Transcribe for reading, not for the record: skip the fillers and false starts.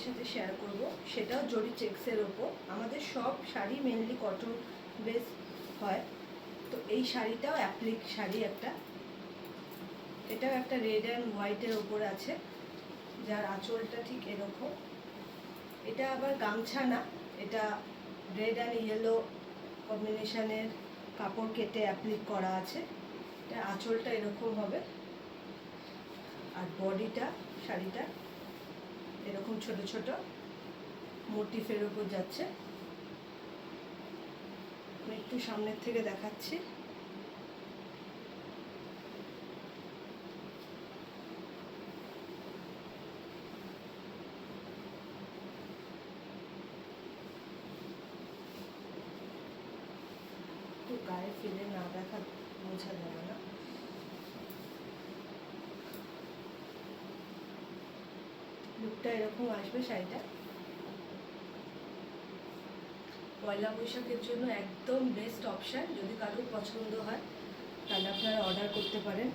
সাথে শেয়ার করব, সেটাও জরি চেক্সের ওপর। আমাদের সব শাড়ি মেনলি কটন বেস হয়, তো এই শাড়িটাও অ্যাপ্লিক শাড়ি একটা। এটাও একটা রেড অ্যান্ড হোয়াইটের ওপরে আছে, যার আঁচলটা ঠিক এরকম। এটা আবার গামছা না, এটা রেড অ্যান্ড ইয়েলো কম্বিনেশনের কাপড় কেটে অ্যাপ্লিক করা আছে। এটা আঁচলটা এরকম হবে, আর বডিটা শাড়িটা এরকম ছোট ছোট মোটিফের উপর যাচ্ছে। আমি একটু সামনের থেকে দেখাচ্ছি। একটু গায়ে ফেলে না দেখা বোঝা যাবে না। লুকটা এরকম আসবে শাড়িটা। পয়লা বৈশাখের জন্য একদম বেস্ট অপশান। যদি কারোর পছন্দ হয় তাহলে আপনারা অর্ডার করতে পারেন।